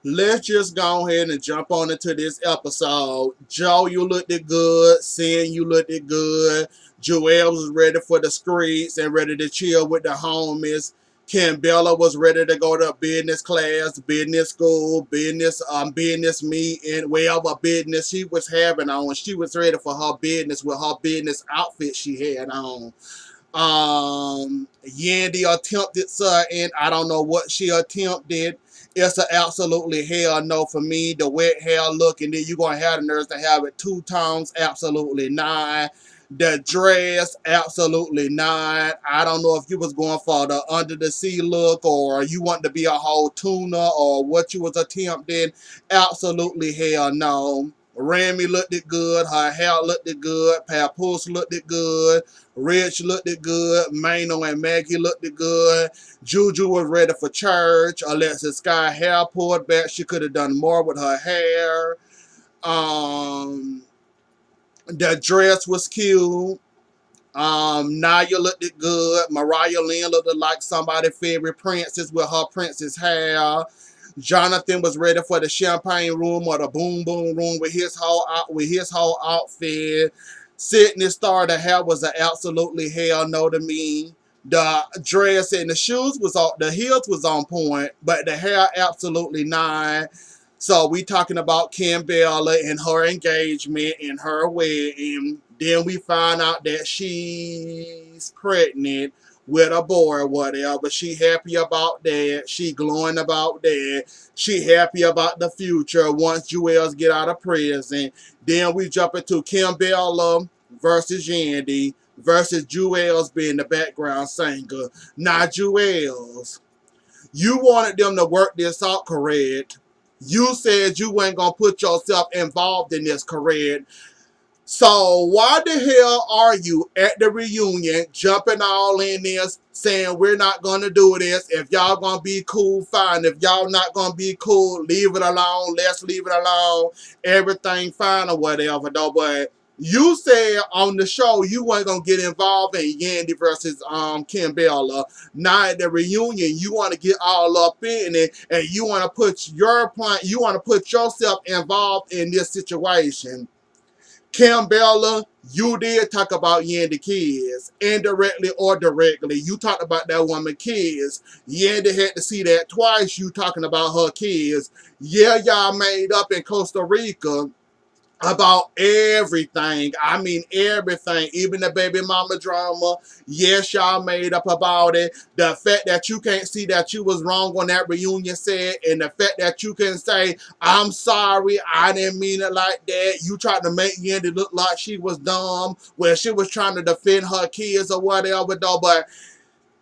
Let's just go ahead and jump on into this episode. Joe, you looked it good. Sin, you looked it good. Joel was ready for the streets and ready to chill with the homies. Kimbella was ready to go to business class, business school, business meeting, whatever business she was having on. She was ready for her business with her business outfit she had on. Yandy attempted something. I don't know what she attempted. It's an absolutely hell no for me. The wet hair look, and then you're going to have the nerves to have it two tones. Absolutely not. The dress, absolutely not. I don't know if you was going for the under the sea look or you want to be a whole tuna or what you was attempting. Absolutely hell no. Remy looked it good. Her hair looked it good. Papoose looked it good. Rich looked it good. Mano and Maggie looked it good. Juju was ready for church. Alexis Sky hair pulled back. She could have done more with her hair. The dress was cute. Naya looked it good. Mariah Lynn looked like somebody's favorite princess with her princess hair. Jonathan was ready for the champagne room or the boom boom room with his whole outfit. Sydney Star, the hair was an absolutely hell no to me. The dress and the shoes was on, the heels was on point, but the hair absolutely not. So we talking about Kim Bella and her engagement and her wedding. Then we find out that she's pregnant with a boy or whatever. She happy about that. She glowing about that. She happy about the future once Jewels get out of prison. Then we jump into Kim Bella versus Yandy versus Jewels being the background singer. Now Jewels, you wanted them to work this out correct. You said you weren't going to put yourself involved in this correct. So why the hell are you at the reunion jumping all in this saying we're not going to do this? If y'all going to be cool, fine. If y'all not going to be cool, leave it alone. Let's leave it alone. Everything fine or whatever though. But you said on the show you weren't going to get involved in Yandy versus Kimbella. Now at the reunion you want to get all up in it and you want to put your point, you want to put yourself involved in this situation. Kimbella, you did talk about Yandy kids, indirectly or directly. You talked about that woman kids. Yandy had to see that twice, you talking about her kids. Yeah, y'all made up in Costa Rica about everything. I mean everything, even the baby mama drama. Yes, y'all made up about it. The fact that you can't see that you was wrong on that reunion set, and the fact that you can say, I'm sorry, I didn't mean it like that. You tried to make Yandy look like she was dumb when she was trying to defend her kids or whatever though. But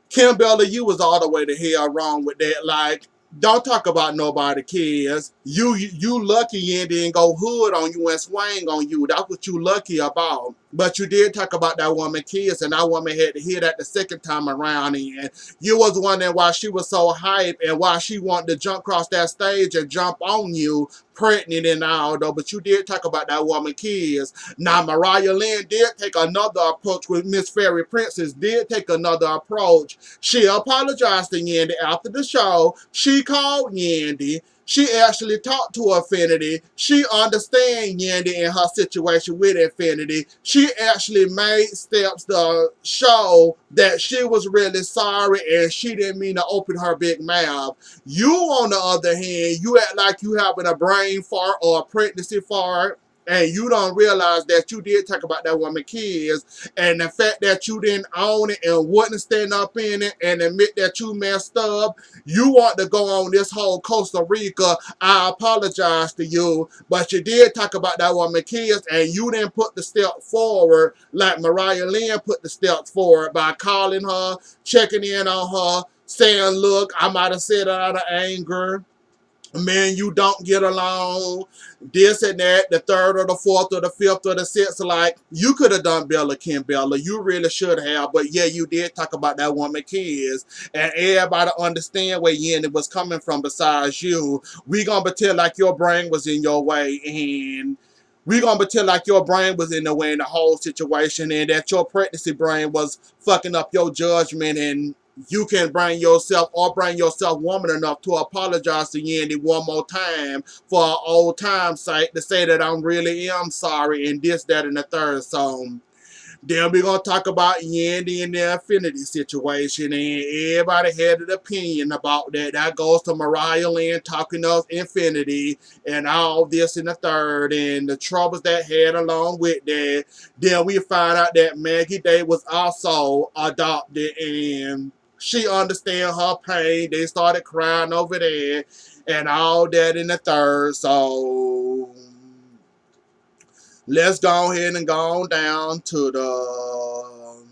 Kimbella, you was all the way to hell wrong with that. Like, don't talk about nobody kids. You lucky and didn't go hood on you and swing on you. That's what you lucky about. But you did talk about that woman kids, and that woman had to hear that the second time around. And you was wondering why she was so hype and why she wanted to jump across that stage and jump on you, pregnant and all though. But you did talk about that woman kids. Now Mariah Lynn did take another approach with Miss Fairy Princess. Did take another approach. She apologized to Yandy after the show. She called Yandy. She actually talked to Infinity. She understands Yandy and her situation with Infinity. She actually made steps to show that she was really sorry and she didn't mean to open her big mouth. You, on the other hand, you act like you having a brain fart or a pregnancy fart, and you don't realize that you did talk about that woman kids, and the fact that you didn't own it and wouldn't stand up in it and admit that you messed up. You want to go on this whole Costa Rica, I apologize to you, but you did talk about that woman kids, and you didn't put the step forward like Mariah Lynn put the steps forward by calling her, checking in on her, saying, look, I might have said it out of anger. Man, you don't get along, this and that, the third or the fourth or the fifth or the sixth. Like, you could have done Bella Kimbella. You really should have. But yeah, you did talk about that woman kids. And everybody understand where Yandy was coming from besides you. We gonna pretend like your brain was in your way, and we gonna pretend like your brain was in the way in the whole situation, and that your pregnancy brain was fucking up your judgment and you can bring yourself or bring yourself woman enough to apologize to Yandy one more time for an old time's sake to say that I'm really am sorry and this, that, and the third. So then we're going to talk about Yandy and the Infinity situation, and everybody had an opinion about that. That goes to Mariah Lynn talking of Infinity and all this and the third, and the troubles that had along with that. Then we find out that Maggie Day was also adopted, and she understand her pain. They started crying over there and all that in the third. So let's go ahead and go on down to the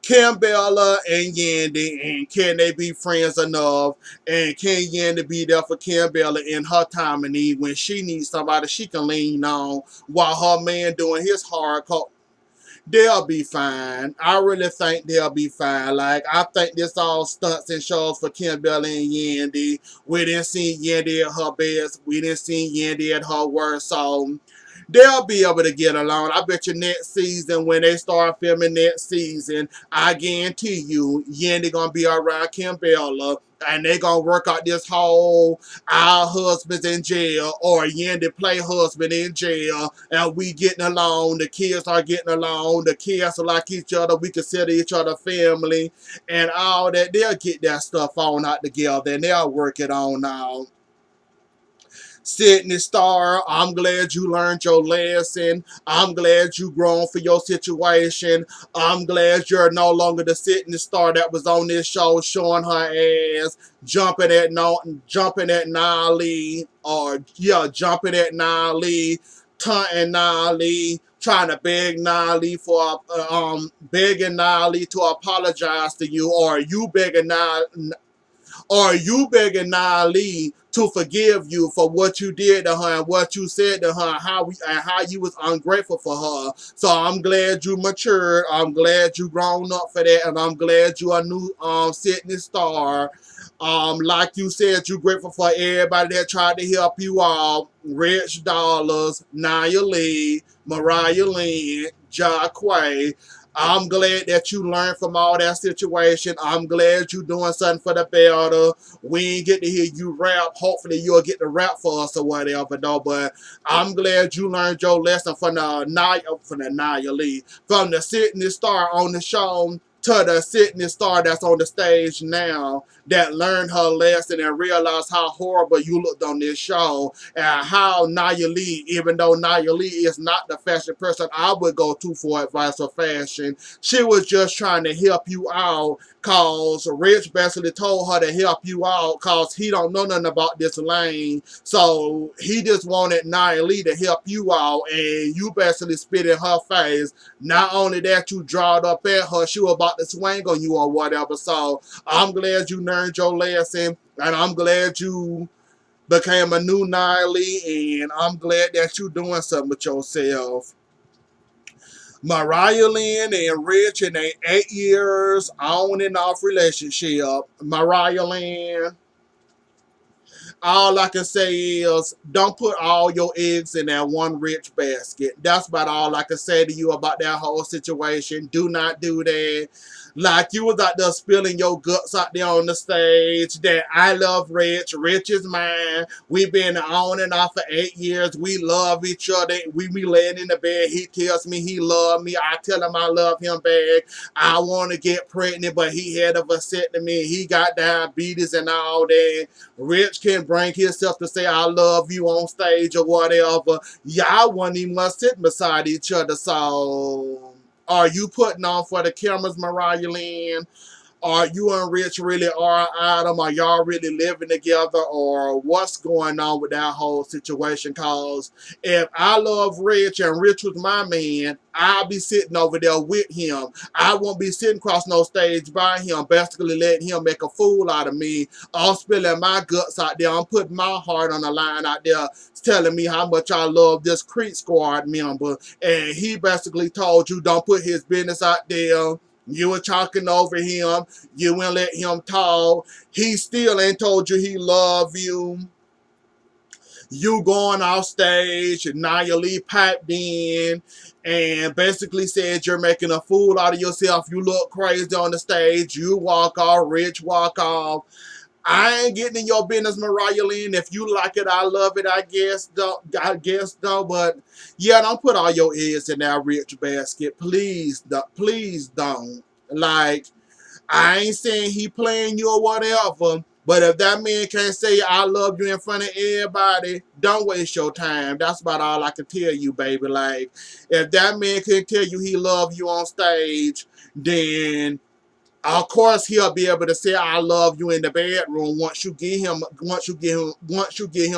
Kimbella and Yandy, and can they be friends enough? And can Yandy be there for Kimbella in her time of need when she needs somebody she can lean on while her man doing his hardcore? They'll be fine. I really think they'll be fine. Like, I think this all stunts and shows for Kimbella and Yandy. We didn't see Yandy at her best. We didn't see Yandy at her worst. So they'll be able to get along. I bet you next season, when they start filming next season, I guarantee you, Yandy gonna be around Kimbella, and they gonna work out this whole our husbands in jail or Yandy play husband in jail, and we getting along. The kids are getting along. The kids are like each other. We consider each other family, and all that. They'll get that stuff on out together, and they'll work it on now. Sydney Star, I'm glad you learned your lesson. I'm glad you grown for your situation. I'm glad you're no longer the Sydney Star that was on this show showing her ass, jumping at Nolly, or yeah, jumping at Nolly, taunting Nolly, trying to beg Nolly for begging Nolly to apologize to you, or you begging Nolly, or you begging Nolly to forgive you for what you did to her and what you said to her, and how you was ungrateful for her. So I'm glad you matured. I'm glad you grown up for that, and I'm glad you a new Sydney Star. Like you said, you grateful for everybody that tried to help you out. Rich Dollars, Nia Lee, Mariah Lynn, Jaquay. I'm glad that you learned from all that situation. I'm glad you doing something for the better. We ain't get to hear you rap. Hopefully you'll get to rap for us or whatever, though. But I'm glad you learned your lesson from the Nia Lee, from the Sydney Star on the show to the Sydney Star that's on the stage now, that learned her lesson and realized how horrible you looked on this show, and how Nia Lee, even though Nia Lee is not the fashion person I would go to for advice or fashion, she was just trying to help you out, cause Rich basically told her to help you out cause he don't know nothing about this lane. So he just wanted Nia Lee to help you out, and you basically spit in her face. Not only that, you drawed up at her, she was about to swing on you or whatever. So I'm glad you learned your lesson, and I'm glad you became a new Nia Lee, and I'm glad that you doing something with yourself. Mariah Lynn and Rich in a 8 years on and off relationship. Mariah Lynn, all I can say is don't put all your eggs in that one Rich basket. That's about all I can say to you about that whole situation. Do not do that. Like, you was out there spilling your guts out there on the stage that I love Rich. Rich is mine. We've been on and off for 8 years. We love each other. We be laying in the bed. He tells me he love me. I tell him I love him back. I want to get pregnant, but he had a vasectomy. He got diabetes and all that. Rich can bring himself to say I love you on stage or whatever. Y'all wouldn't even must sit beside each other. So are you putting on for the cameras, Mariah Lynn? Are you and Rich really are Adam? Are y'all really living together? Or what's going on with that whole situation? Cause if I love Rich and Rich was my man, I'll be sitting over there with him. I won't be sitting across no stage by him, basically letting him make a fool out of me. I'm spilling my guts out there. I'm putting my heart on the line out there, telling me how much I love this Creek Squad member. And he basically told you don't put his business out there. You were talking over him. You wouldn't let him talk. He still ain't told you he love you. You going off stage, and now your lead piped in and basically said you're making a fool out of yourself. You look crazy on the stage. You walk off, Rich walk off. I ain't getting in your business, Mariah Lynn. If you like it, I love it. I guess though. But yeah, don't put all your eggs in that Rich basket, please. Please don't. Like, I ain't saying he playing you or whatever. But if that man can't say I love you in front of everybody, don't waste your time. That's about all I can tell you, baby. Like, if that man can tell you he love you on stage, then of course he'll be able to say I love you in the bedroom once you get him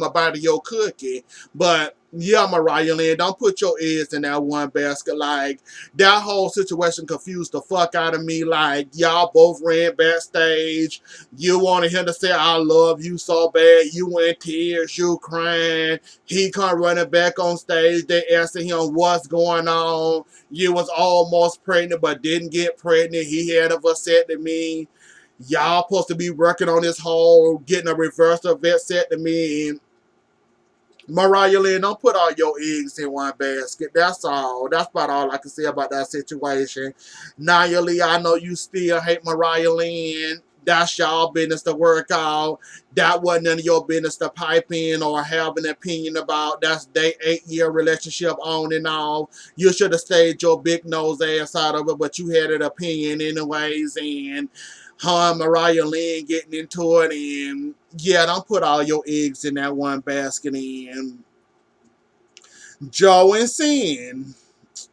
a bite of your cookie. But yeah, Mariah Lynn, don't put your eggs in that one basket. Like, that whole situation confused the fuck out of me. Like, y'all both ran backstage. You wanted him to say I love you so bad. You in tears, you crying. He come running back on stage. They asking him what's going on. You was almost pregnant but didn't get pregnant. He had a vasectomy. Y'all supposed to be working on this whole getting a reverse vasectomy. And Mariah Lynn, don't put all your eggs in one basket. That's all. That's about all I can say about that situation. Nia Lee, I know you still hate Mariah Lynn. That's y'all business to work out. That wasn't none of your business to pipe in or have an opinion about. That's their 8-year relationship on and off. You should have stayed your big nose ass out of it, but you had an opinion anyways. And her and Mariah Lynn getting into it, and yeah, don't put all your eggs in that one basket. And Joe and Sin.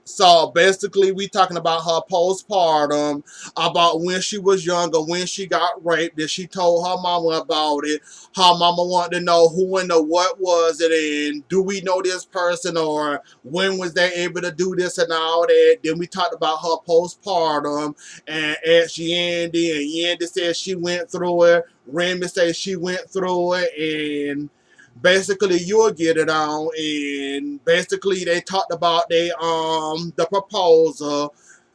So basically, we talking about her postpartum, about when she was younger, when she got raped, that she told her mama about it. Her mama wanted to know who and the what was it, and do we know this person, or when was they able to do this and all that. Then we talked about her postpartum and asked Yandy, and Yandy said she went through it. Remy said she went through it, and basically you'll get it on. And basically they talked about the proposal.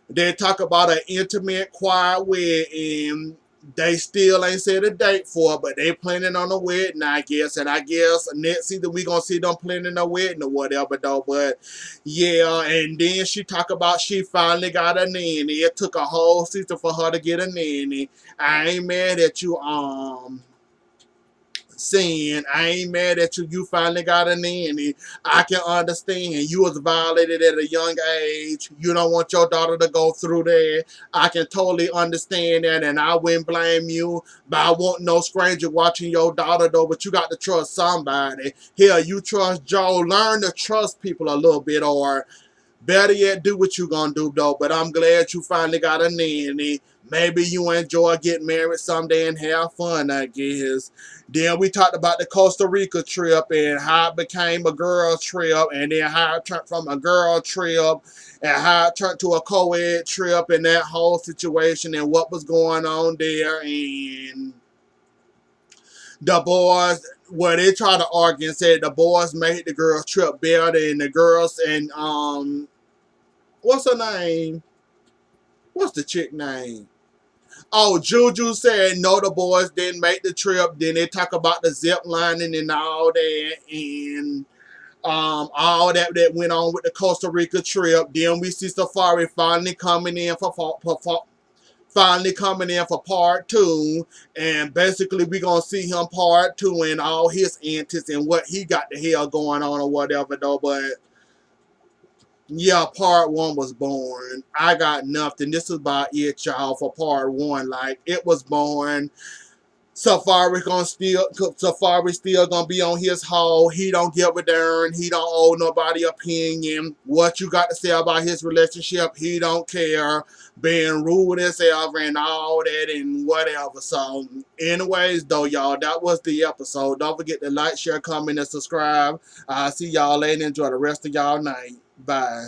They talk about an intimate quiet wedding. They still ain't set a date for it, but they planning on a wedding, I guess. And I guess next season we gonna see them planning a wedding or whatever though. But yeah, and then she talk about she finally got a nanny. It took a whole season for her to get a nanny. I ain't mad at you, saying I ain't mad at you. You finally got a nanny. I can understand. You was violated at a young age. You don't want your daughter to go through that. I can totally understand that, and I wouldn't blame you. But I want no stranger watching your daughter though. But you got to trust somebody. Here, you trust Joe. Learn to trust people a little bit, or better yet, do what you gonna do though. But I'm glad you finally got a nanny. Maybe you enjoy getting married someday and have fun, I guess. Then we talked about the Costa Rica trip and how it became a girl trip, and then how it turned from a girl trip and how it turned to a co-ed trip, and that whole situation and what was going on there. And the boys, where they try to argue and say the boys made the girls trip better, and the girls and what's her name? What's the chick name? Oh, Juju said no, the boys didn't make the trip. Then they talk about the zip lining and all that, and all that went on with the Costa Rica trip. Then we see Safari finally coming in for part two, and basically we gonna see him part two and all his antics and what he got the hell going on or whatever though. But yeah, part one was boring. I got nothing. This is about it, y'all, for part one. Like, it was boring. Safari still gonna be on his hole. He don't give a darn. He don't owe nobody opinion. What you got to say about his relationship, he don't care. Being rude as ever and all that and whatever. So, anyways, though, y'all, that was the episode. Don't forget to like, share, comment, and subscribe. I'll see y'all later. Enjoy the rest of y'all night. Bye.